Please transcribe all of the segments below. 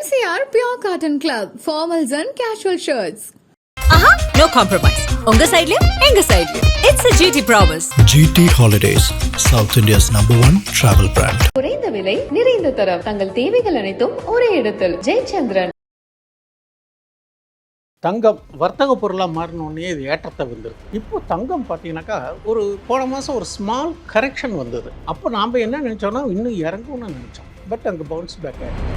MCR Pure Cotton Club, formals and casual shirts. No compromise. உங்க சைடுலயும் எங்க சைடுலயும். It's a GT promise. GT Holidays, South India's #1 travel brand. குறைந்த விலை, நிறைந்த தரம். தங்கள் தேவைகள் அனைத்தும் ஒரே இடத்தில். ஜெயச்சந்திரன். தங்கம் வர்த்தக பொருளாக மாறினோடனே இது ஏற்றத்தை வந்துருக்கு. இப்போ தங்கம் பார்த்தீங்கன்னாக்கா போன மாதம் ஒரு ஸ்மால் கரெக்ஷன் வந்தது. அப்போ நாம் என்ன நினச்சோன்னா இன்னும் இறங்கும்னு நினச்சோம். பட் அங்கே பவுன்ஸ் பேக் ஆகிடும்.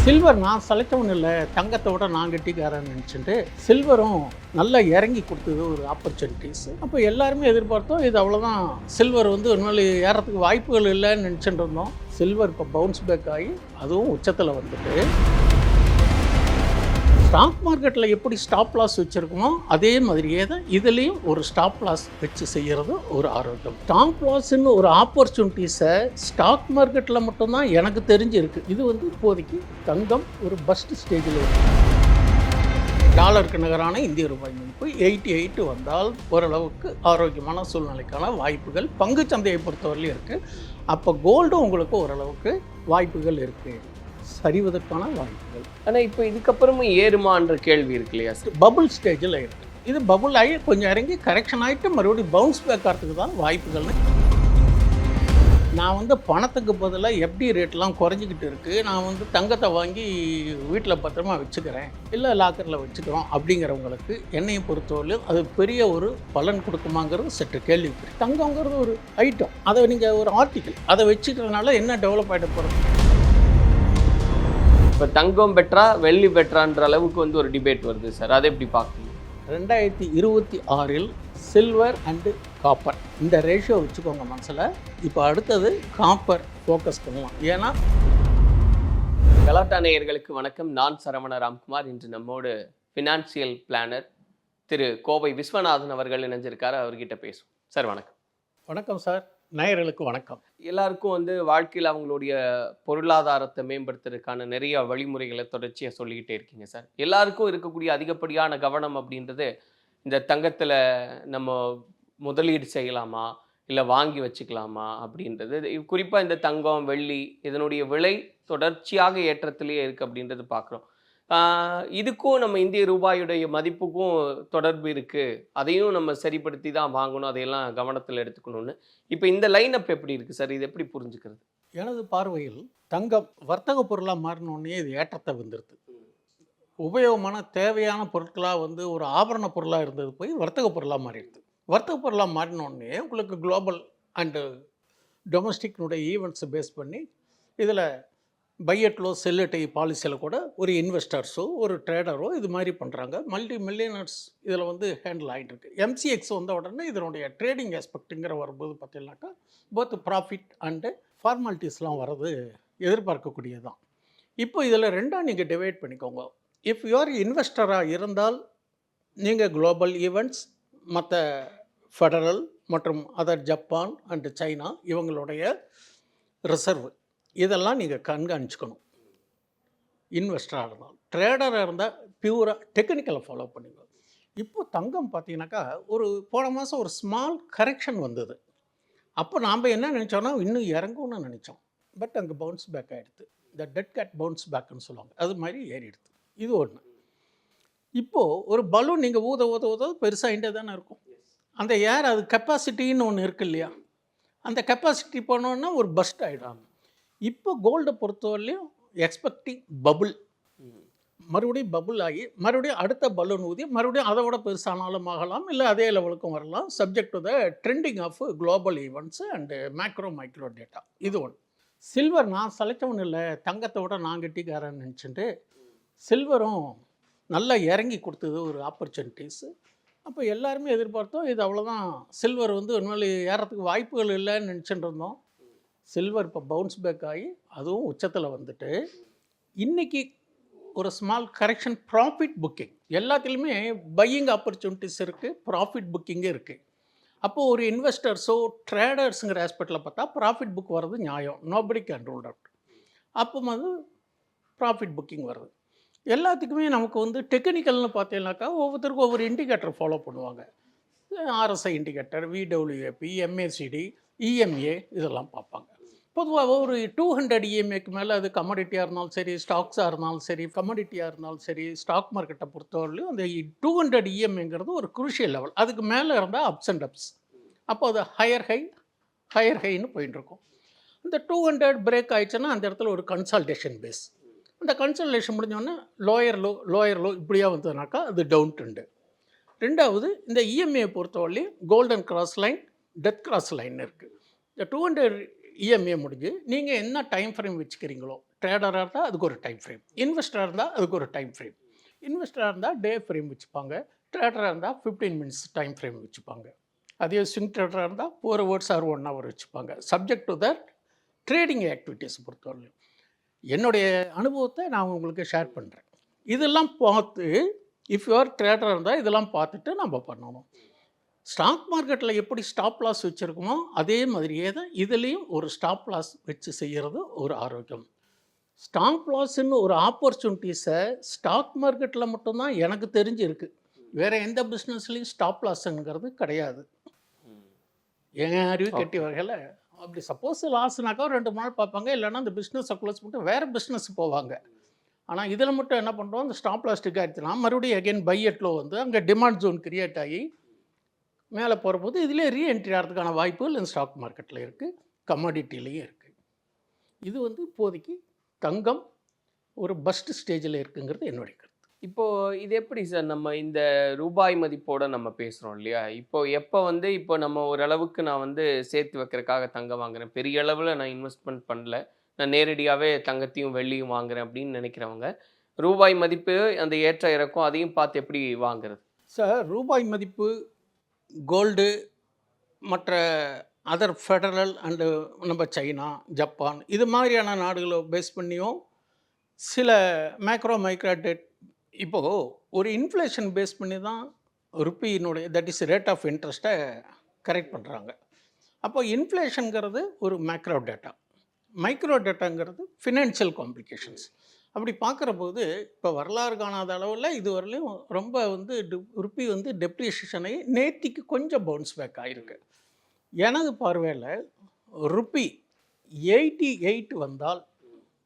சில்வர் நான் சளைச்சவன் இல்லை, தங்கத்தை விட நான் கெட்டிக்காரன்னு நினச்சிட்டு சில்வரும் நல்லா இறங்கி கொடுத்தது ஒரு ஆப்பர்ச்சுனிட்டிஸ். அப்போ எல்லாருமே எதிர்பார்த்தோம் இது அவ்வளோதான், சில்வர் இனிமேல் ஏறத்துக்கு வாய்ப்புகள் இல்லைன்னு நினச்சிட்டு இருந்தோம். சில்வர் இப்போ பவுன்ஸ் பேக் ஆகி அதுவும் உச்சத்தில் வந்துட்டு ஸ்டாக் மார்க்கெட்டில் எப்படி ஸ்டாப் லாஸ் வச்சுருக்கோமோ அதே மாதிரியே தான் இதுலேயும் ஒரு ஸ்டாப் லாஸ் வச்சு செய்கிறது ஒரு ஆரோக்கியம். ஸ்டாப் லாஸ்ன்னு ஒரு ஆப்பர்ச்சுனிட்டிஸை ஸ்டாக் மார்க்கெட்டில் மட்டும்தான் எனக்கு தெரிஞ்சிருக்கு. இது இப்போதைக்கு தங்கம் ஒரு பஸ்ட் ஸ்டேஜில் இருக்குது. டாலருக்கு நிகரான இந்திய ரூபாய் மதிப்பு 88 வந்தால் ஓரளவுக்கு ஆரோக்கியமான சூழ்நிலைக்கான வாய்ப்புகள் பங்கு சந்தையை பொறுத்தவரையிலும் இருக்குது. அப்போ கோல்டும் உங்களுக்கு ஓரளவுக்கு வாய்ப்புகள் இருக்குது, சரிவதற்கான வாய்ப்புகள். ஆனால் இப்போ இதுக்கப்புறமும் ஏறுமான்ற கேள்வி இருக்கு இல்லையா? பபுள் ஸ்டேஜில் இருக்குது. இது பபுள் ஆகி கொஞ்சம் இறங்கி கரெக்ஷன் ஆகிட்டு மறுபடியும் பவுன்ஸ் பேக் ஆகிறதுக்கு தான் வாய்ப்புகள்னு. நான் பணத்துக்கு பதிலாக எஃப்டி ரேட்லாம் குறைஞ்சிக்கிட்டு இருக்குது, நான் தங்கத்தை வாங்கி வீட்டில் பத்திரமா வச்சுக்கிறேன், இல்லை லாக்கரில் வச்சுக்கிறோம் அப்படிங்கிறவங்களுக்கு என்னையை பொறுத்தவரையிலும் அது பெரிய ஒரு பலன் கொடுக்குமாங்கிறது சற்று கேள்விக்குறி. தங்கங்கிறது ஒரு ஐட்டம், அதை நீங்கள் ஒரு ஆர்டிக்கல் அதை வச்சுக்கிறதுனால என்ன டெவலப் ஆகிட போகிறது? இப்போ தங்கம் பெற்றா வெள்ளி பெற்றான்ற அளவுக்கு ஒரு டிபேட் வருது சார், அதை எப்படி பார்க்குறீங்க? 2026 சில்வர் அண்டு காப்பர் இந்த ரேஷியோ வச்சுக்கோங்க மனசில். இப்போ அடுத்தது காப்பர் ஃபோக்கஸ் பண்ணலாம். ஏன்னா கலாட்டா நேயர்களுக்கு வணக்கம், நான் சரவண ராம்குமார். இன்று நம்மோடு ஃபினான்சியல் பிளானர் திரு கோவை விஸ்வநாதன் அவர்கள் இணைஞ்சிருக்காரு. அவர்கிட்ட பேசுவோம். சார் வணக்கம். வணக்கம் சார். நேயர்களுக்கு வணக்கம். எல்லாருக்கும் வாழ்க்கையில் அவங்களுடைய பொருளாதாரத்தை மேம்படுத்துறதுக்கான நிறைய வழிமுறைகளை தொடர்ச்சியாக சொல்லிக்கிட்டே இருக்கீங்க சார். எல்லாருக்கும் இருக்கக்கூடிய அதிகப்படியான கவனம் அப்படின்றது இந்த தங்கத்தில் நம்ம முதலீடு செய்யலாமா இல்லை வாங்கி வச்சுக்கலாமா அப்படின்றது. குறிப்பாக இந்த தங்கம் வெள்ளி இதனுடைய விலை தொடர்ச்சியாக ஏற்றத்திலேயே இருக்குது அப்படின்றது பார்க்குறோம். இதுக்கும் நம்ம இந்திய ரூபாயுடைய மதிப்புக்கும் தொடர்பு இருக்குது, அதையும் நம்ம சரிப்படுத்தி தான் வாங்கணும், அதையெல்லாம் கவனத்தில் எடுத்துக்கணும்னு. இப்போ இந்த லைன் அப் எப்படி இருக்குது சார், இது எப்படி புரிஞ்சுக்கிறது? எனது பார்வையில் தங்கம் வர்த்தக பொருளாக மாறினோடனே இது ஏற்றத்தை வந்துடுது. உபயோகமான தேவையான பொருட்களாக ஒரு ஆபரண பொருளாக இருந்தது போய் வர்த்தக பொருளாக மாறிடுது. வர்த்தக பொருளாக மாறினோடனே உங்களுக்கு குளோபல் அண்டு டொமஸ்டிக்னுடைய ஈவெண்ட்ஸை பேஸ் பண்ணி இதில் பையட்லோ செல்லட்டை பாலிசியில் கூட ஒரு இன்வெஸ்டர்ஸோ ஒரு ட்ரேடரோ இது மாதிரி பண்ணுறாங்க. மல்டி மில்லியனர்ஸ் இதில் ஹேண்டில் ஆகிட்டு இருக்கு. எம்சிஎக்ஸ் வந்த உடனே இதனுடைய ட்ரேடிங் ஆஸ்பெக்ட்டுங்கிற வரும்போது பார்த்தீங்கன்னாக்கா போத் ப்ராஃபிட் அண்டு ஃபார்மாலிட்டிஸ்லாம் வர்றது எதிர்பார்க்கக்கூடியது தான். இப்போ இதில் ரெண்டாக நீங்கள் டிவைட் பண்ணிக்கோங்க. இஃப் யூஆர் இன்வெஸ்டராக இருந்தால் நீங்கள் குளோபல் ஈவெண்ட்ஸ், மற்ற ஃபெடரல் மற்றும் அதர் ஜப்பான் அண்டு சைனா இவங்களுடைய ரிசர்வ் இதெல்லாம் நீங்கள் கண்காணிச்சுக்கணும். இன்வெஸ்டராக இருந்தால், ட்ரேடராக இருந்தால் பியூராக டெக்னிக்கலை ஃபாலோ பண்ணுங்க. இப்போது தங்கம் பார்த்தீங்கன்னாக்கா போன மாதம் ஒரு ஸ்மால் கரெக்ஷன் வந்தது. அப்போ நாம் என்ன நினச்சோன்னா இன்னும் இறங்கும்னு நினச்சோம். பட் அங்கே பவுன்ஸ் பேக் ஆகிடுது. இந்த டெட் கேட் பவுன்ஸ் பேக்குன்னு சொல்லுவாங்க, அது மாதிரி ஏறிடுது. இது ஒன்று. இப்போது ஒரு பலூன் நீங்கள் ஊத ஊத ஊத பெருசாகிட்டே தானே இருக்கும். அந்த ஏர் அது கெப்பாசிட்டின்னு ஒன்று இருக்குது இல்லையா, அந்த கெப்பாசிட்டி போனோன்னா ஒரு பஸ்ட் ஆகிடும். இப்போ கோல்டை பொறுத்தவரையிலையும் எக்ஸ்பெக்டிங் பபுள், மறுபடியும் பபுள் ஆகி மறுபடியும் அடுத்த பலூன் ஊதி மறுபடியும் அதை விட பெருசானாலும் ஆகலாம், இல்லை அதே லெவலுக்கும் வரலாம், subject to the trending of global events and micro data. இது ஒன்று. சில்வர் நான் சளைச்சவன் இல்லை, தங்கத்தை விட நான் கெட்டிக்காரன்னு நினச்சிட்டு சில்வரும் நல்லா இறங்கி கொடுத்தது ஒரு ஆப்பர்ச்சுனிட்டிஸு. அப்போ எல்லாருமே எதிர்பார்த்தோம் இது அவ்வளோதான், சில்வர் இனிமேல் ஏறத்துக்கு வாய்ப்புகள் இல்லைன்னு நினச்சிட்டு இருந்தோம். சில்வர் இப்போ பவுன்ஸ் பேக் ஆகி அதுவும் உச்சத்தில் வந்துட்டு இன்றைக்கி ஒரு ஸ்மால் கரெக்ஷன், ப்ராஃபிட் புக்கிங் எல்லாத்துலேயுமே பையிங் ஆப்பர்ச்சுனிட்டிஸ் இருக்குது, ப்ராஃபிட் புக்கிங்கே இருக்குது. அப்போது ஒரு இன்வெஸ்டர்ஸோ ட்ரேடர்ஸுங்கிற ஆஸ்பெக்டில் பார்த்தா ப்ராஃபிட் புக் வர்றது நியாயம், நோபடி கேன் ரூல் அவுட். அப்போ ப்ராஃபிட் புக்கிங் வருது. எல்லாத்துக்குமே நமக்கு டெக்னிக்கல்னு பார்த்தீங்கன்னாக்கா ஒவ்வொருத்தருக்கும் ஒவ்வொரு இண்டிகேட்டர் ஃபாலோ பண்ணுவாங்க. RSI indicator, VWAP, MACD, EMA இதெல்லாம் பார்ப்பாங்க. பொதுவாக ஒரு 200 இஎம்ஐக்கு மேலே அது கமாடிட்டியாக இருந்தாலும் சரி, ஸ்டாக்ஸாக இருந்தாலும் சரி, கமாடிட்டியாக இருந்தாலும் சரி, ஸ்டாக் மார்க்கெட்டை பொறுத்தவரையிலும் அந்த 200 இஎம்ஐங்கிறது ஒரு குரூஷியல் லெவல். அதுக்கு மேலே இருந்தால் அப்ஸ் அண்ட் அப்ஸ். அப்போ அது ஹையர் ஹைன்னு போயிட்டு இருக்கும். இந்த 200 பிரேக் ஆயிடுச்சுன்னா அந்த இடத்துல ஒரு கன்சால்டேஷன் பேஸ். அந்த கன்சால்டேஷன் முடிஞ்சோடனே லோயர் லோ இப்படியா வந்ததுனாக்கா அது டவுன் ட்ரெண்டு. ரெண்டாவது, இந்த இஎம்ஐயை பொறுத்தவரையிலும் golden cross line, death cross line இருக்குது. இந்த 200 இஎம்ஐ முடிஞ்சு நீங்கள் என்ன டைம் ஃப்ரேம் வச்சுக்கிறீங்களோ, ட்ரேடராக இருந்தால் அதுக்கு ஒரு டைம் ஃப்ரேம், இன்வெஸ்டராக இருந்தால் அதுக்கு ஒரு டைம் ஃப்ரேம். இன்வெஸ்டராக இருந்தால் டே ஃப்ரேம் வச்சுப்பாங்க, ட்ரேடராக இருந்தால் 15 மினிட்ஸ் டைம் ஃப்ரேம் வச்சுப்பாங்க. அதே ஸ்விங் ட்ரேடராக இருந்தால் 4 ஹவர்ஸ் ஆர் 1 ஹவர் வச்சுப்பாங்க. Subject to that trading activities பொறுத்தவரையிலும் என்னுடைய அனுபவத்தை நான் உங்களுக்கு ஷேர் பண்ணுறேன். இதெல்லாம் பார்த்து இஃப் யூஆர் ட்ரேடராக இருந்தால் இதெல்லாம் பார்த்துட்டு நம்ம பண்ணணும். ஸ்டாக் மார்க்கெட்டில் எப்படி ஸ்டாப் லாஸ் வச்சுருக்கோமோ அதே மாதிரியே தான் இதுலேயும் ஒரு ஸ்டாப் லாஸ் வச்சு செய்கிறது ஒரு ஆரோக்கியம். ஸ்டாப் லாஸ்ன்னு ஒரு ஆப்பர்ச்சுனிட்டிஸை ஸ்டாக் மார்க்கெட்டில் மட்டும்தான் எனக்கு தெரிஞ்சு இருக்குது. வேறு எந்த பிஸ்னஸ்லேயும் ஸ்டாப் லாஸ்ங்கிறது கிடையாது. என் அறிவு கட்டி வகையில் அப்படி சப்போஸ் லாஸ்னாக்கா 2 நாள் பார்ப்பாங்க, இல்லைன்னா அந்த பிஸ்னஸை க்ளோஸ் பண்ணிட்டு வேறு பிஸ்னஸ் போவாங்க. ஆனால் இதில் மட்டும் என்ன பண்ணுறோம், அந்த ஸ்டாப் லாஸ் டிக் ஆகிடுச்சுன்னா மறுபடியும் அகெயின் பை அட்லோ வந்து அங்கே டிமாண்ட் ஜோன் கிரியேட் ஆகி மேலே போகிறபோது இதிலே ரீஎன்ட்ரி ஆகிறதுக்கான வாய்ப்புகள் இந்த ஸ்டாக் மார்க்கெட்டில் இருக்குது, கமாடிட்டிலையும் இருக்குது. இது வந்து இப்போதைக்கு தங்கம் ஒரு பஸ்ட் ஸ்டேஜில் இருக்குங்கிறது என்னுடைய கருத்து. இப்போது இது எப்படி சார், நம்ம இந்த ரூபாய் மதிப்போடு நம்ம பேசுகிறோம் இல்லையா? எப்போ வந்து நம்ம ஓரளவுக்கு நான் வந்து சேர்த்து வைக்கிறதுக்காக தங்கம் வாங்குறேன், பெரிய அளவில் நான் இன்வெஸ்ட்மெண்ட் பண்ணல, நான் நேரடியாகவே தங்கத்தையும் வெள்ளியும் வாங்குறேன் அப்படின்னு நினைக்கிறவங்க, ரூபாய் மதிப்பு அந்த ஏற்ற இறக்கும் அதையும் பார்த்து எப்படி வாங்குறது சார்? ரூபாய் மதிப்பு, கோல்டு, மற்ற அதர் ஃபெடரல் அண்டு நம்ம சைனா, ஜப்பான் இது மாதிரியான நாடுகளை பேஸ் பண்ணியும் சில மைக்ரோ டெட் இப்போது ஒரு இன்ஃப்ளேஷன் பேஸ் பண்ணி தான் ருப்பியினுடைய தட் இஸ் ரேட் ஆஃப் இன்ட்ரெஸ்ட்டை கரெக்ட் பண்ணுறாங்க. அப்போ இன்ஃப்ளேஷனுங்கிறது ஒரு மைக்ரோ டேட்டாங்கிறது ஃபினான்ஷியல் காம்ப்ளிகேஷன்ஸ். அப்படி பார்க்குற போது இப்போ வரலாறு காணாத அளவில் இதுவரையிலும் ரொம்ப வந்து ருப்பி வந்து டெப்ரிசியேஷனை நேத்திக்கு கொஞ்சம் பவுன்ஸ் பேக் ஆகிருக்கு. எனது பார்வையில் ருப்பி 88 வந்தால்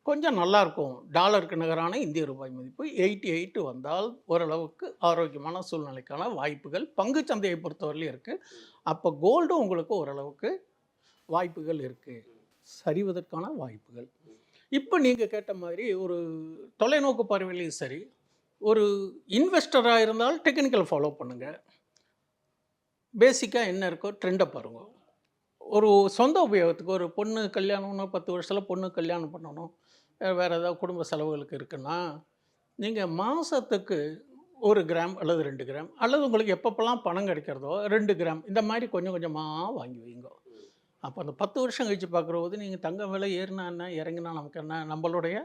கொஞ்சம் நல்லாயிருக்கும். டாலருக்கு நிகரான இந்திய ரூபாய் மதிப்பு 88 வந்தால் ஓரளவுக்கு ஆரோக்கியமான சூழ்நிலைக்கான வாய்ப்புகள் பங்கு சந்தையை பொறுத்தவரையிலும் இருக்குது. அப்போ கோல்டும் உங்களுக்கு ஓரளவுக்கு வாய்ப்புகள் இருக்குது, சரிவதற்கான வாய்ப்புகள். இப்போ நீங்கள் கேட்ட மாதிரி ஒரு தொலைநோக்கு பார்வையிலையும் சரி, ஒரு இன்வெஸ்டராக இருந்தால் டெக்னிக்கல் ஃபாலோ பண்ணுங்கள், பேசிக்காக என்ன இருக்கோ ட்ரெண்டை பாருங்கள். ஒரு சொந்த உபயோகத்துக்கு ஒரு பொண்ணு கல்யாணம்னு 10 வருஷத்தில் பொண்ணு கல்யாணம் பண்ணணும், வேறு ஏதாவது குடும்ப செலவுகளுக்கு இருக்குன்னா நீங்கள் மாதத்துக்கு 1 கிராம் அல்லது 2 கிராம் அல்லது உங்களுக்கு எப்பப்பெல்லாம் பணம் கிடைக்கிறதோ 2 கிராம் இந்த மாதிரி கொஞ்சம் கொஞ்சமாக வாங்கி வைங்க. அப்போ அந்த 10 வருஷம் கழித்து பார்க்குற போது நீங்கள் தங்கம் விலை ஏறினா என்ன, இறங்கினா நமக்கு என்ன, நம்மளுடைய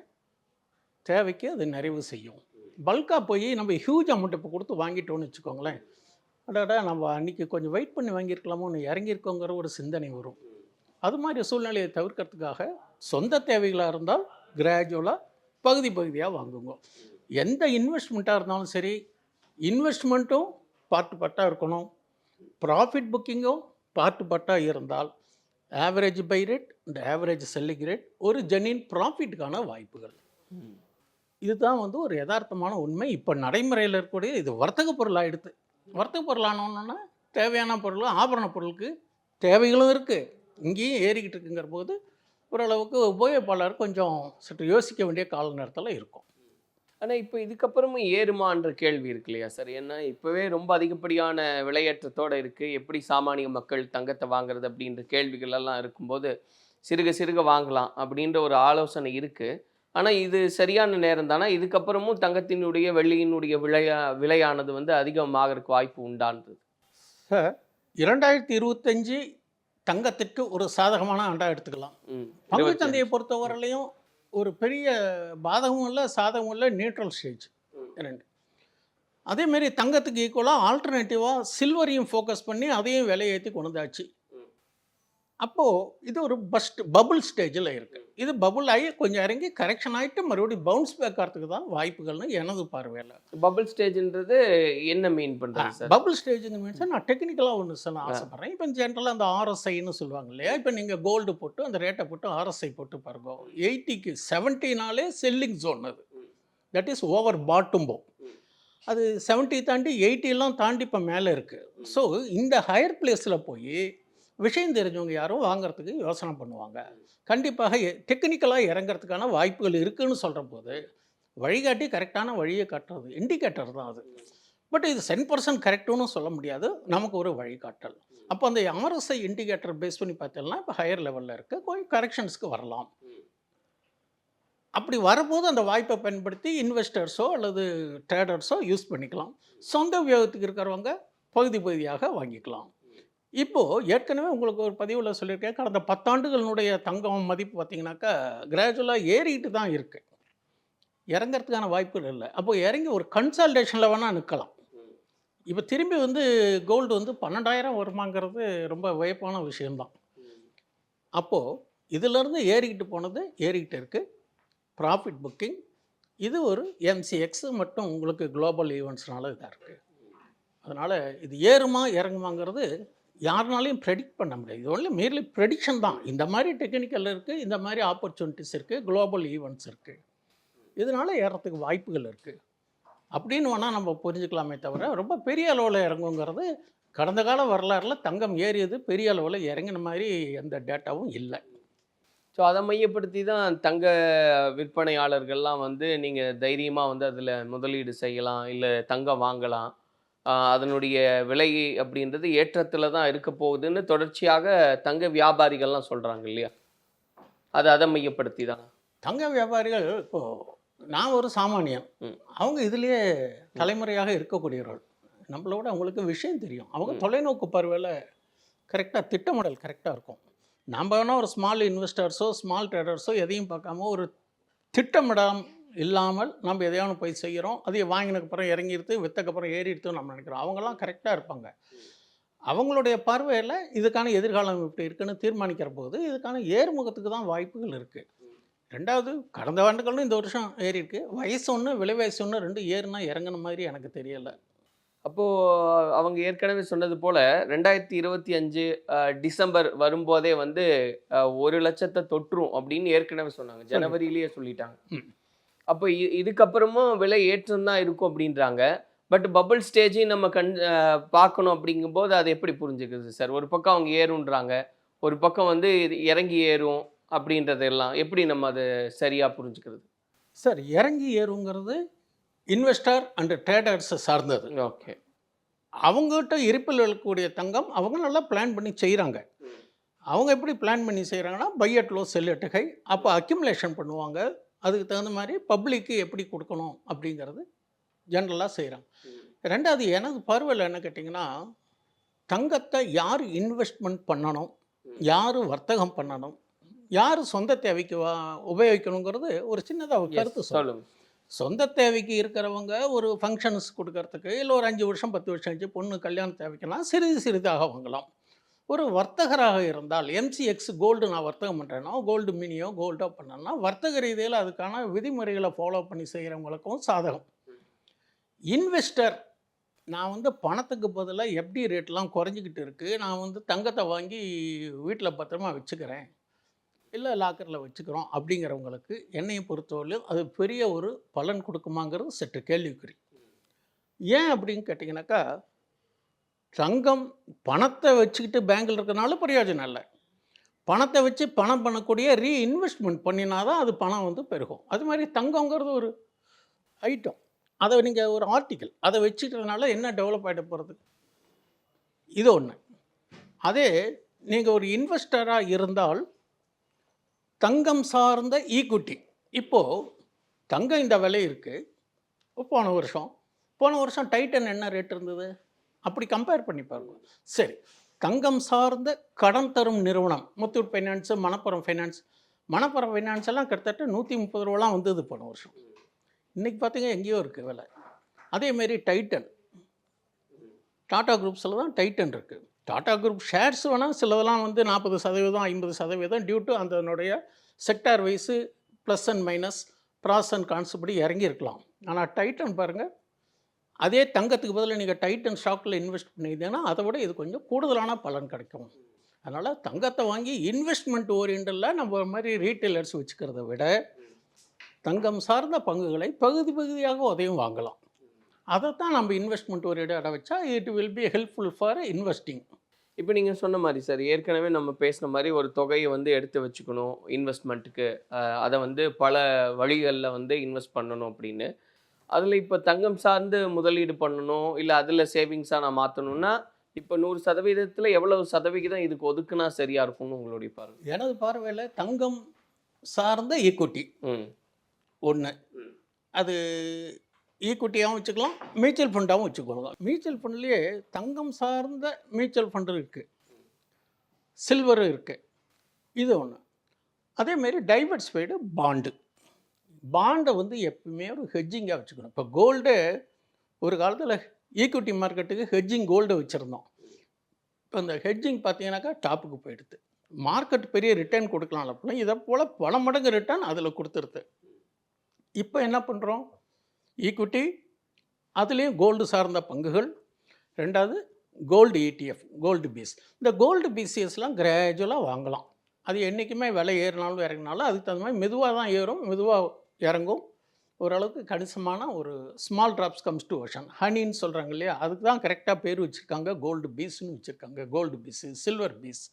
தேவைக்கு அது நிறைவு செய்யும். பல்காக போய் நம்ம ஹியூஜ் அமௌண்ட் இப்போ கொடுத்து வாங்கிட்டோன்னு வச்சுக்கோங்களேன், அடாடா நம்ம அன்றைக்கி கொஞ்சம் வெயிட் பண்ணி வாங்கியிருக்கலாமோ, ஒன்று இறங்கியிருக்கோங்கிற ஒரு சிந்தனை வரும். அது மாதிரி சூழ்நிலையை தவிர்க்கிறதுக்காக சொந்த தேவைகளாக இருந்தால் கிராஜுவலாக பகுதியாக வாங்குங்க. எந்த இன்வெஸ்ட்மெண்ட்டாக இருந்தாலும் சரி, இன்வெஸ்ட்மெண்ட்டும் பார்ட்டாக இருக்கணும், ப்ராஃபிட் புக்கிங்கும் பார்ட்டாக இருந்தால் ஆவரேஜ் பை ரேட் இந்த ஆவரேஜ் செல்லிங் ரேட் ஒரு ஜென்யூன் ப்ராஃபிட்டுக்கான வாய்ப்புகள். இதுதான் வந்து ஒரு யதார்த்தமான உண்மை. இப்போ நடைமுறையில் இருக்கக்கூடிய இது வர்த்தக பொருள் ஆகிடுது. வர்த்தக பொருள் ஆனோன்னா தேவையான பொருள், ஆபரண பொருளுக்கு தேவைகளும் இருக்குது, இங்கேயும் ஏறிக்கிட்டு இருக்குங்கிற போது ஓரளவுக்கு உபயோகப்பாளர் கொஞ்சம் சற்று யோசிக்க வேண்டிய கால நேரத்தில் இருக்கும். ஆனால் இப்போ இதுக்கப்புறமும் ஏறுமான்ற கேள்வி இருக்கு இல்லையா சார்? ஏன்னா இப்போவே ரொம்ப அதிகப்படியான விலையேற்றத்தோடு இருக்குது, எப்படி சாமானிய மக்கள் தங்கத்தை வாங்குறது அப்படின்ற கேள்விகள் எல்லாம் இருக்கும்போது சிறுக வாங்கலாம் அப்படின்ற ஒரு ஆலோசனை இருக்குது. ஆனால் இது சரியான நேரம் தானே? இதுக்கப்புறமும் தங்கத்தினுடைய வெள்ளியினுடைய விலையானது வந்து அதிகமாகறதுக்கு வாய்ப்பு உண்டான்றது சார்? 2025 தங்கத்திற்கு ஒரு சாதகமான ஆண்டாக எடுத்துக்கலாம். பங்கு சந்தையை பொறுத்தவரையிலையும் ஒரு பெரிய பாதகமும் இல்லை சாதகமும் இல்லை, நியூட்ரல் ஸ்டேஜ் 2. அதேமாரி தங்கத்துக்கு ஈக்குவலாக ஆல்டர்னேட்டிவாக சில்வரையும் ஃபோக்கஸ் பண்ணி அதையும் விலையேற்றி கொண்டாச்சு. அப்போது இது ஒரு பபுள் ஸ்டேஜில் இருக்குது. இது பபுள் ஆகி கொஞ்சம் இறங்கி கரெக்ஷன் ஆகிட்டு மறுபடியும் பவுன்ஸ் பேக் ஆகிறதுக்கு தான் வாய்ப்புகள்னு எனது பார்வையில். பபிள் ஸ்டேஜ்ன்றது என்ன மீன் பண்ணுறது சார்? பபுள் ஸ்டேஜுங்க மீன்ஸ் நான் டெக்னிக்கலாக ஒன்று சொல்ல ஆசைப்பட்றேன். இப்போ ஜென்ரலாக அந்த ஆர்எஸ்ஐன்னு சொல்லுவாங்க இல்லையா, இப்போ நீங்கள் கோல்டு போட்டு அந்த ரேட்டை போட்டு ஆர்எஸ்ஐ போட்டு பாருங்க, 80க்கு 70நாலே செல்லிங் ஜோன். அது தட் இஸ் ஓவர் பாட்டும்போ. அது 70 தாண்டி 80 தாண்டி இப்போ மேலே இருக்குது. ஸோ இந்த ஹையர் பிளேஸில் போய் விஷயம் தெரிஞ்சவங்க யாரும் வாங்குறதுக்கு யோசனை பண்ணுவாங்க. கண்டிப்பாக டெக்னிக்கலாக இறங்கிறதுக்கான வாய்ப்புகள் இருக்குதுன்னு சொல்கிற போது வழிகாட்டி கரெக்டான வழியை காட்டுறது இண்டிகேட்டர் தான் அது. பட் இது 100% கரெக்டுன்னு சொல்ல முடியாது, நமக்கு ஒரு வழிகாட்டல். அப்போ அந்த ஆர்எஸ்ஐ இண்டிகேட்டர் பேஸ் பண்ணி பார்த்தோம்னா இப்போ ஹையர் லெவலில் இருக்குது, கொஞ்சம் கரெக்ஷன்ஸ்க்கு வரலாம். அப்படி வரும்போது அந்த வாய்ப்பை பயன்படுத்தி இன்வெஸ்டர்ஸோ அல்லது ட்ரேடர்ஸோ யூஸ் பண்ணிக்கலாம். சொந்த உபயோகத்துக்கு இருக்கிறவங்க பகுதியாக வாங்கிக்கலாம். இப்போது ஏற்கனவே உங்களுக்கு ஒரு பதிவில் சொல்லியிருக்கேன், கடந்த 10 ஆண்டுகளினுடைய தங்கம் மதிப்பு பார்த்திங்கனாக்கா கிராஜுவலாக ஏறிட்டு தான் இருக்குது, இறங்கிறதுக்கான வாய்ப்புகள் இல்லை. அப்போது இறங்கி ஒரு கன்சால்டேஷனில் வேணால் நிற்கலாம். இப்போ திரும்பி கோல்டு 12,000 வருமாங்கிறது ரொம்ப வியப்பான விஷயம்தான். அப்போது இதிலேருந்து ஏறிக்கிட்டு போனது ஏறிக்கிட்டு இருக்குது. ப்ராஃபிட் புக்கிங் இது ஒரு எம்சிஎக்ஸ் மட்டும் உங்களுக்கு குளோபல் ஈவெண்ட்ஸ்னால இதாக இருக்குது. அதனால் இது ஏறுமா இறங்குமாங்கிறது யாருனாலையும் ப்ரெடிக்ட் பண்ண முடியாது. இது ஒன்லி மேர்லி ப்ரெடிக்ஷன் தான். இந்த மாதிரி டெக்னிக்கல் இருக்குது, இந்த மாதிரி ஆப்பர்ச்சுனிட்டிஸ் இருக்குது, குளோபல் ஈவெண்ட்ஸ் இருக்குது, இதனால் ஏறத்துக்கு வாய்ப்புகள் இருக்குது அப்படின்னு வேணால் நம்ம புரிஞ்சுக்கலாமே தவிர ரொம்ப பெரிய அளவில் இறங்குங்கிறது கடந்த கால வரலாறில் தங்கம் ஏறியது பெரிய அளவில் இறங்கின மாதிரி எந்த டேட்டாவும் இல்லை. ஸோ அதை மையப்படுத்தி தான் தங்க விற்பனையாளர்கள்லாம் நீங்கள் தைரியமாக அதில் முதலீடு செய்யலாம், இல்லை தங்கம் வாங்கலாம், அதனுடைய விலை அப்படின்றது ஏற்றத்தில் தான் இருக்க போகுதுன்னு தொடர்ச்சியாக தங்க வியாபாரிகள்லாம் சொல்கிறாங்க இல்லையா? அதை மையப்படுத்தி தான் தங்க வியாபாரிகள். இப்போது நான் ஒரு சாமானியன், அவங்க இதுலேயே தலைமுறையாக இருக்கக்கூடியவர்கள். நம்மளோட அவங்களுக்கு விஷயம் தெரியும், அவங்க தொலைநோக்கு பார்வையில் கரெக்டாக திட்டமிடல் கரெக்டாக இருக்கும். நம்ம வேணால் ஒரு ஸ்மால் இன்வெஸ்டர்ஸோ ஸ்மால் ட்ரேடர்ஸோ எதையும் பார்க்காம ஒரு திட்டமிடம் இல்லாமல் நம்ம எதையாவது போய் செய்கிறோம், அதை வாங்கினதுக்கப்புறம் இறங்கிடுது, விற்றக்கப்புறம் ஏறிடுதுன்னு நம்ம நினைக்கிறோம். அவங்கெல்லாம் கரெக்டாக இருப்பாங்க. அவங்களுடைய பார்வையில் இதுக்கான எதிர்காலம் எப்படி இருக்குன்னு தீர்மானிக்கிற போது இதுக்கான ஏறுமுகத்துக்கு தான் வாய்ப்புகள் இருக்குது. ரெண்டாவது, கடந்த ஆண்டுகளும் இந்த வருஷம் ஏறி இருக்கு. வயசு ஒன்று விலைவாசி ஒன்று ரெண்டு ஏறுனா இறங்கின மாதிரி எனக்கு தெரியலை. அப்போது அவங்க ஏற்கனவே சொன்னது போல் 2025 டிசம்பர் வரும்போதே 1,00,000 தொற்றும் அப்படின்னு ஏற்கனவே சொன்னாங்க, ஜனவரியிலேயே சொல்லிட்டாங்க. அப்போ இதுக்கப்புறமும் விலை ஏற்றம் தான் இருக்கும் அப்படின்றாங்க. பட் பபிள் ஸ்டேஜையும் நம்ம பார்க்கணும் அப்படிங்கும்போது அது எப்படி புரிஞ்சுக்கிறது சார்? ஒரு பக்கம் அவங்க ஏறுன்றாங்க, ஒரு பக்கம் இறங்கி ஏறும் அப்படின்றதெல்லாம் எப்படி நம்ம அதை சரியாக புரிஞ்சுக்கிறது சார்? இறங்கி ஏறுங்கிறது இன்வெஸ்டர் அண்ட் ட்ரேடர்ஸை சார்ந்தது. ஓகே, அவங்ககிட்ட இருப்பில் இருக்கக்கூடிய தங்கம் அவங்க நல்லா பிளான் பண்ணி செய்கிறாங்க. அவங்க எப்படி பிளான் பண்ணி செய்கிறாங்கன்னா by at low sell at high. அப்போ அக்யூமுலேஷன் பண்ணுவாங்க, அதுக்கு தகுந்த மாதிரி பப்ளிக்கு எப்படி கொடுக்கணும் அப்படிங்கிறது ஜென்ரலாக செய்கிறாங்க. ரெண்டாவது, எனது பார்வையில் என்ன கேட்டிங்கன்னா, தங்கத்தை யார் இன்வெஸ்ட்மெண்ட் பண்ணணும், யார் வர்த்தகம் பண்ணணும், யார் சொந்த தேவைக்கு உபயோகிக்கணுங்கிறது ஒரு சின்னதாக கருத்து சொல்லுங்க. சொந்த தேவைக்கு இருக்கிறவங்க ஒரு ஃபங்க்ஷன்ஸ் கொடுக்கறதுக்கு இல்லை ஒரு 5 வருஷம் 10 வருஷம் ஆச்சு பொண்ணு கல்யாண தேவைக்கெல்லாம் சிறிதாக வாங்கலாம். ஒரு வர்த்தகராக இருந்தால் எம்சிஎக்ஸ் கோல்டு நான் வர்த்தகம் பண்ணுறேன்னா, கோல்டு மினியோ கோல்டோ பண்ணேன்னா வர்த்தக ரீதியில் அதுக்கான விதிமுறைகளை ஃபாலோ பண்ணி செய்கிறவங்களுக்கும் சாதகம். இன்வெஸ்டர், நான் பணத்துக்கு பதிலாக எஃப்டி ரேட்லாம் குறைஞ்சிக்கிட்டு இருக்குது, நான் தங்கத்தை வாங்கி வீட்டில் பத்திரமா வச்சுக்கிறேன், இல்லை லாக்கரில் வச்சுக்கிறோம் அப்படிங்கிறவங்களுக்கு என்னையை பொறுத்தவரையிலும் அது பெரிய ஒரு பலன் கொடுக்குமாங்கிறது சற்று கேள்விக்குறி. ஏன் அப்படின்னு கேட்டிங்கனாக்கா, தங்கம் பணத்தை வச்சுக்கிட்டு பேங்கில் இருக்கிறனால பிரயோஜனம் இல்லை. பணத்தை வச்சு பணம் பண்ணக்கூடிய ரீஇன்வெஸ்ட்மெண்ட் பண்ணினா தான் அது பணம் பெருகும். அது மாதிரி தங்கங்கிறது ஒரு ஐட்டம், அதை நீங்கள் ஒரு ஆர்டிக்கல் அதை வச்சுக்கிறதுனால என்ன டெவலப் ஆகிட்டு போகிறது, இது ஒன்று. அதே நீங்கள் ஒரு இன்வெஸ்டராக இருந்தால் தங்கம் சார்ந்த ஈக்விட்டி, இப்போது தங்கம் இந்த விலை இருக்குது, போன வருஷம் டைட்டன் என்ன ரேட் இருந்தது அப்படி கம்பேர் பண்ணி பாருங்க. சரி, தங்கம் சார்ந்த கடன் தரும் நிறுவனம் முத்தூட் ஃபைனான்ஸு, மணப்புரம் ஃபைனான்ஸ் எல்லாம் கிட்டத்தட்ட 130 ரூபாலாம் வந்தது போன வருஷம். இன்றைக்கி பார்த்தீங்க எங்கேயோ இருக்குது விலை. அதேமாரி டைட்டன், டாடா குரூப்ஸில் தான் டைட்டன் இருக்குது. டாடா குரூப் ஷேர்ஸ் வேணால் சிலதெல்லாம் வந்து 40% 50% டியூ டு அதனுடைய sector wise plus and minus pros and cons படி இறங்கியிருக்கலாம். ஆனால் டைட்டன் பாருங்கள், அதே தங்கத்துக்கு பதிலாக நீங்கள் டைட்டன் ஸ்டாக்கில் இன்வெஸ்ட் பண்ணியிருந்தீங்கன்னா அதை விட இது கொஞ்சம் கூடுதலான பலன் கிடைக்கும். அதனால் தங்கத்தை வாங்கி இன்வெஸ்ட்மெண்ட் ஓரியண்டலில் நம்ம மாதிரி ரீட்டைலர்ஸ் வச்சுக்கிறத விட தங்கம் சார்ந்த பங்குகளை பகுதி பகுதியாக உதவும் வாங்கலாம். அதைத்தான் நம்ம இன்வெஸ்ட்மெண்ட் ஓரியண்டடாக வச்சா it will be helpful for investing. இப்போ நீங்கள் சொன்ன மாதிரி சார், ஏற்கனவே நம்ம பேசின மாதிரி ஒரு தொகையை வந்து எடுத்து வச்சுக்கணும் இன்வெஸ்ட்மெண்ட்டுக்கு, அதை வந்து பல வழிகளில் வந்து இன்வெஸ்ட் பண்ணணும் அப்படின்னு. அதில் இப்போ தங்கம் சார்ந்து முதலீடு பண்ணணும், இல்லை அதில் சேவிங்ஸாக நான் மாற்றணும்னா இப்போ 100% எவ்வளவு சதவிகிதம் இதுக்கு ஒதுக்குனா சரியாக இருக்கும்னு உங்களுடைய பார்வை? எனது பார்வையில் தங்கம் சார்ந்த ஈக்விட்டி ஒன்று, அது ஈக்விட்டியாகவும் வச்சுக்கலாம், மியூச்சுவல் ஃபண்டாகவும் வச்சுக்கலாம். மியூச்சுவல் ஃபண்ட்லேயே தங்கம் சார்ந்த மியூச்சுவல் ஃபண்டு இருக்குது, சில்வர் இருக்குது, இது ஒன்று. அதேமாரி டைவர்ஸ்ஃபைடு பாண்டை வந்து எப்பவுமே ஒரு ஹெட்ஜிங்காக வச்சுக்கணும். இப்போ கோல்டு ஒரு காலத்தில் ஈக்விட்டி மார்க்கெட்டுக்கு ஹெட்ஜிங் கோல்டு வச்சுருந்தோம். இப்போ இந்த ஹெட்ஜிங் பார்த்தீங்கன்னாக்கா டாப்புக்கு போயிடுது. மார்க்கெட் பெரிய ரிட்டர்ன் கொடுக்கலாம் அப்படின்னா இதை போல் பல மடங்கு ரிட்டர்ன் அதில் கொடுத்துருது. இப்போ என்ன பண்ணுறோம், ஈக்விட்டி அதுலேயும் கோல்டு சார்ந்த பங்குகள், ரெண்டாவது கோல்டு ETF, கோல்டு பீஸ். இந்த கோல்டு பிசிஎஸ்லாம் கிராஜுவலாக வாங்கலாம். அது என்றைக்குமே விலை ஏறினாலும் இறங்கினாலும் அதுக்கு தகுந்த மாதிரி மெதுவாக தான் ஏறும், மெதுவாக இறங்கும். ஓரளவுக்கு கணிசமான ஒரு small drops comes to ocean ஹனின்னு சொல்கிறாங்க இல்லையா, அதுக்கு தான் கரெக்டாக பேர் வச்சுருக்காங்க, கோல்டு பீஸ்ன்னு வச்சுருக்காங்க. Gold BeES, silver BeES,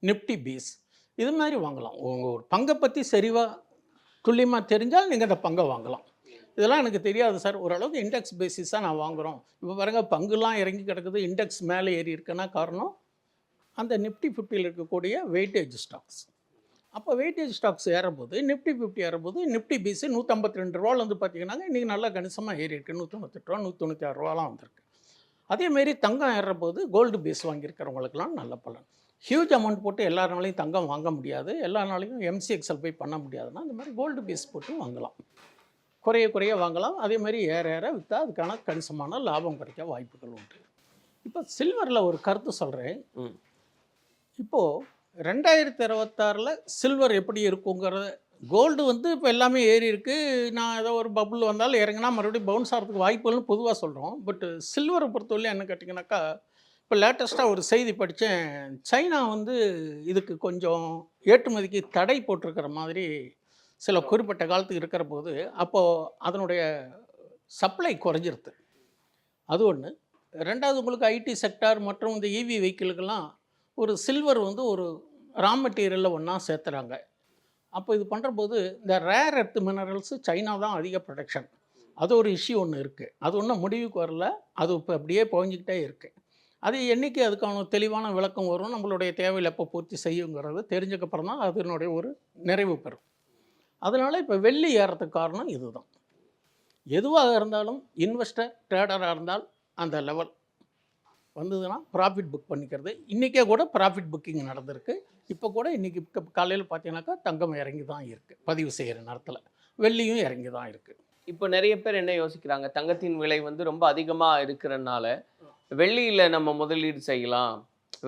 Nifty BeES, இது மாதிரி வாங்கலாம். உங்கள் ஒரு பங்கை பற்றி சரிவாக துல்லியமாக தெரிஞ்சால் நீங்கள் அந்த பங்கை வாங்கலாம். இதெல்லாம் எனக்கு தெரியாது சார், ஓரளவுக்கு இண்டெக்ஸ் பேசிஸாக நான் வாங்குகிறோம். இப்போ பாருங்கள் பங்குலாம் இறங்கி கிடக்குது, இண்டெக்ஸ் மேலே ஏறி இருக்குன்னா காரணம் அந்த நிஃப்டி 50 இருக்கக்கூடிய வெயிட்டேஜ் ஸ்டாக்ஸ். அப்போ வெயிட்டேஜ் ஸ்டாக்ஸ் ஏறும்போது நிஃப்டி 50 ஏறும்போது நிஃப்டி பீஸு 152 ரூபாவில் வந்து பார்த்தீங்கன்னா இன்றைக்கி நல்லா கணிசமாக ஏறி இருக்குது. 198 ரூபா 196 ரூபாலாம் வந்திருக்கு. அதேமாரி தங்கம் ஏறும்போது கோல்டு பீஸ் வாங்கியிருக்கிறவங்களுக்கெல்லாம் நல்ல பலன். ஹியூஜ் அமௌண்ட் போட்டு எல்லாருனாலையும் தங்கம் வாங்க முடியாது, எல்லா நாளையும் MCXL போய் பண்ண முடியாதுன்னா இந்த மாதிரி கோல்டு பீஸ் போட்டு வாங்கலாம், குறைய வாங்கலாம். அதே மாதிரி ஏற விற்றா அதுக்கான கணிசமான லாபம் கிடைக்க வாய்ப்புகள் உண்டு. இப்போ சில்வரில் ஒரு கருத்து சொல்கிறேன். இப்போது 2026 சில்வர் எப்படி இருக்குங்கிறத, கோல்டு வந்து இப்போ எல்லாமே ஏறி இருக்குது, நான் ஏதோ ஒரு பபுள் வந்தாலும் இறங்கினா மறுபடியும் பவுன்ஸ் ஆகிறதுக்கு வாய்ப்புகள்னு பொதுவாக சொல்கிறோம். பட் சில்வரை பொறுத்தவரையும் என்ன கேட்டிங்கனாக்கா, இப்போ லேட்டஸ்ட்டாக ஒரு செய்தி படித்தேன், சைனா வந்து இதுக்கு கொஞ்சம் ஏற்றுமதிக்கு தடை போட்டிருக்கிற மாதிரி சில குறிப்பிட்ட காலத்துக்கு இருக்கிற போது அப்போது அதனுடைய சப்ளை குறைஞ்சிருது. அது ஒன்று. ரெண்டாவது, உங்களுக்கு ஐடி செக்டார் மற்றும் இந்த EV வெஹிக்கிளுக்கெல்லாம் ஒரு சில்வர் வந்து ஒரு ரா மெட்டீரியலில் ஒன்றா சேர்த்துறாங்க. அப்போ இது பண்ணுற போது இந்த ரேர் எர்த் மினரல்ஸு சைனா தான் அதிக ப்ரொடக்ஷன். அது ஒரு இஷ்யூ ஒன்று இருக்குது, அது ஒன்றும் முடிவுக்கு வரல, அது இப்போ அப்படியே புகஞ்சிக்கிட்டே இருக்குது. அது என்றைக்கு அதுக்கான தெளிவான விளக்கம் வரும், நம்மளுடைய தேவையில் எப்போ பூர்த்தி செய்யுங்கிறது தெரிஞ்சக்கப்புறம் தான் அதனுடைய ஒரு நிறைவு பெறும். அதனால் இப்போ வெள்ளி ஏறத்துக்கு காரணம் இதுதான். எதுவாக இருந்தாலும் இன்வெஸ்டர் ட்ரேடராக இருந்தால் அந்த லெவல் வந்ததுன்னா ப்ராஃபிட் புக் பண்ணிக்கிறது. இன்றைக்கே கூட ப்ராஃபிட் புக்கிங் நடந்திருக்கு. இப்போ கூட இன்றைக்கி காலையில் பார்த்தீங்கன்னாக்கா தங்கம் இறங்கி தான் இருக்குது, பதிவு செய்கிற நேரத்தில் வெள்ளியும் இறங்கி தான் இருக்குது. இப்போ நிறைய பேர் என்ன யோசிக்கிறாங்க, தங்கத்தின் விலை வந்து ரொம்ப அதிகமாக இருக்கிறனால வெள்ளியில் நம்ம முதலீடு செய்யலாம்,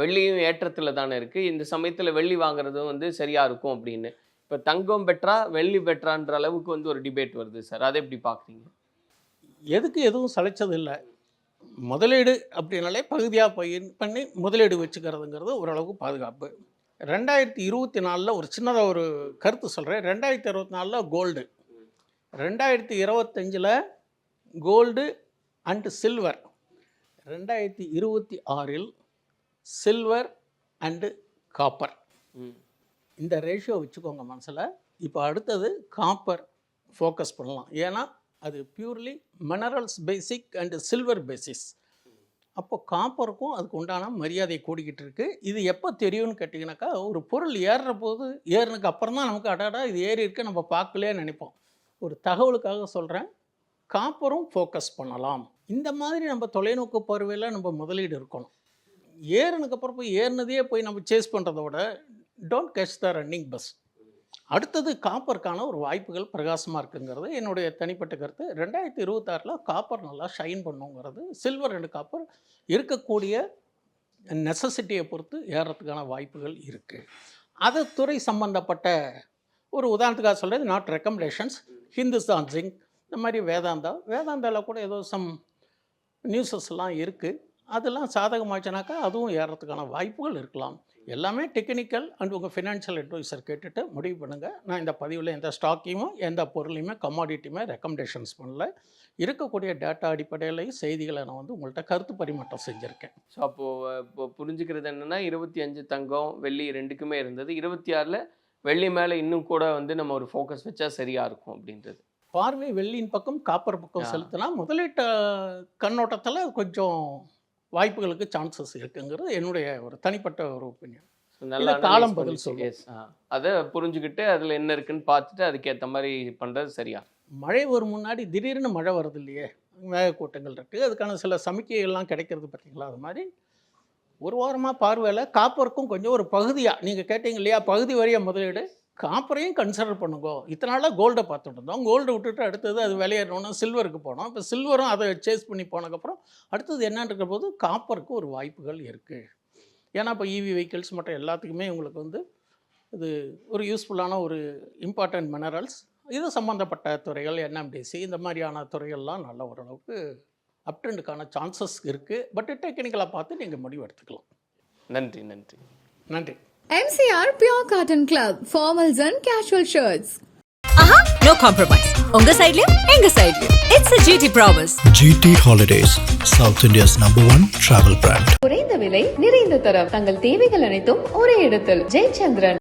வெள்ளியும் ஏற்றத்தில் தானே இருக்குது, இந்த சமயத்தில் வெள்ளி வாங்குறதும் வந்து சரியாக இருக்கும் அப்படின்னு. இப்போ தங்கம் பெற்றா வெள்ளி பெற்றான்ற அளவுக்கு வந்து ஒரு டிபேட் வருது சார், அதை எப்படி பார்க்குறீங்க? எதுக்கு எதுவும் சளைச்சது இல்லை. முதலீடு அப்படின்னாலே பகுதியாக பண்ணி முதலீடு வச்சுக்கிறதுங்கிறது ஓரளவுக்கு பாதுகாப்பு. 2024 ஒரு சின்னதாக ஒரு கருத்து சொல்கிறேன். 2024 gold, 2025 gold and silver, 2026 silver and copper. இந்த ரேஷியோ வச்சுக்கோங்க மனசில். இப்போ அடுத்தது காப்பர் ஃபோக்கஸ் பண்ணலாம், ஏன்னா அது purely minerals basic and silver basis. அப்போ காப்பருக்கும் அதுக்கு உண்டான மரியாதை கூடிக்கிட்டு இருக்குது. இது எப்போ தெரியும்னு கேட்டிங்கனாக்கா, ஒரு பொருள் ஏறுற போது ஏறினதுக்கு அப்புறம் தான் நமக்கு அடாடா இது ஏறி இருக்கு நம்ம பார்க்கலையே நினைப்போம். ஒரு தகவலுக்காக சொல்கிறேன், காப்பரும் ஃபோக்கஸ் பண்ணலாம். இந்த மாதிரி நம்ம தொலைநோக்கு பார்வையில் நம்ம முதலீடு இருக்கணும். ஏறினதுக்கப்புறம் போய் ஏறினதையே போய் நம்ம சேஸ் பண்ணுறத விட don't catch the running bus. அடுத்தது காப்பருக்கான ஒரு வாய்ப்புகள் பிரகாசமாக இருக்குங்கிறது என்னுடைய தனிப்பட்ட கருத்து. 2026 காப்பர் நல்லா ஷைன் பண்ணுங்கிறது, சில்வர் அண்ட் காப்பர் இருக்கக்கூடிய நெசசிட்டியை பொறுத்து ஏறத்துக்கான வாய்ப்புகள் இருக்குது. அது துறை சம்பந்தப்பட்ட ஒரு உதாரணத்துக்காக சொல்கிறது, நாட் ரெக்கமெண்டேஷன்ஸ், ஹிந்துஸ்தான் ஜிங்க், இந்த மாதிரி வேதாந்தாவில் கூட ஏதோ சம் நியூஸஸ்லாம் இருக்குது. அதெல்லாம் சாதகமாச்சுனாக்கா அதுவும் ஏறத்துக்கான வாய்ப்புகள் இருக்கலாம். எல்லாமே டெக்னிக்கல் அண்ட் உங்கள் ஃபினான்ஷியல் அட்வைசர் கேட்டுட்டு முடிவு பண்ணுங்கள். நான் இந்த பதிவில் எந்த ஸ்டாக்கையும் எந்த பொருளையுமே கமாடிட்டியுமே ரெக்கமெண்டேஷன்ஸ் பண்ணல. இருக்கக்கூடிய டேட்டா அடிப்படையில் செய்திகளை நான் வந்து உங்கள்கிட்ட கருத்து பரிமாற்றம் செஞ்சுருக்கேன். ஸோ இப்போ புரிஞ்சுக்கிறது என்னென்னா 25 தங்கம் வெள்ளி ரெண்டுக்குமே இருந்தது. 26ல் வெள்ளி மேலே இன்னும் கூட வந்து நம்ம ஒரு ஃபோக்கஸ் வச்சா சரியாக இருக்கும் அப்படின்றது. பார்வை வெள்ளியின் பக்கம் காப்பர் பக்கம் செலுத்தினா முதலீட்டு கண்ணோட்டத்தில் கொஞ்சம் வாய்ப்புகளுக்கு சான்சஸ் இருக்குங்கிறது என்னுடைய ஒரு தனிப்பட்ட ஒரு ஒப்பீனியன். நல்ல காலம் பதில் சொல்லுங்க. அதை புரிஞ்சுக்கிட்டு அதில் என்ன இருக்குன்னு பார்த்துட்டு அதுக்கேற்ற மாதிரி பண்ணுறது சரியா. மழை வரும் முன்னாடி திடீர்னு மழை வருது இல்லையே, மேகக்கூட்டங்கள் இருக்குது, அதுக்கான சில சமிக்கைகள்லாம் கிடைக்கிறது பார்த்தீங்களா. அது மாதிரி ஒரு வாரமாக பார்வையில் காப்பருக்கும் கொஞ்சம் ஒரு பகுதியாக நீங்கள் கேட்டீங்க இல்லையா, பகுதி வரையாக முதலீடு காப்பரையும் கன்சிடர் பண்ணுங்க. இத்தனால கோல்டை பார்த்துட்டு இருந்தோம், கோல்டு விட்டுட்டு அடுத்தது அது விளையாடணும்னா சில்வருக்கு போனோம். இப்போ சில்வரும் அதை சேஸ் பண்ணி போனதுக்கப்புறம் அடுத்தது என்னன்ற போது காப்பருக்கு ஒரு வாய்ப்புகள் இருக்குது. ஏன்னா இப்போ இவி வெஹிக்கிள்ஸ் மற்றும் எல்லாத்துக்குமே உங்களுக்கு வந்து இது ஒரு யூஸ்ஃபுல்லான ஒரு இம்பார்ட்டன்ட் மினரல்ஸ், இது சம்மந்தப்பட்ட துறைகள், என்எம்டிசி, இந்த மாதிரியான துறைகள்லாம் நல்ல ஓரளவுக்கு அப்ட்ரெண்டுக்கான சான்சஸ் இருக்குது. பட் டெக்னிக்கலாக பார்த்து நீங்கள் முடிவு எடுத்துக்கலாம். நன்றி நன்றி நன்றி. MCR Pure Cotton Club, formals and casual shirts. Aha, no compromise. Unga side liyo, enga side liyo. It's a GT promise. GT Holidays, South India's #1 travel brand. குறைந்த விலை நிறைந்த தரம், தங்கள் தேவைகள் அனைத்தும் ஒரே இடத்தில். ஜெயச்சந்திரன்.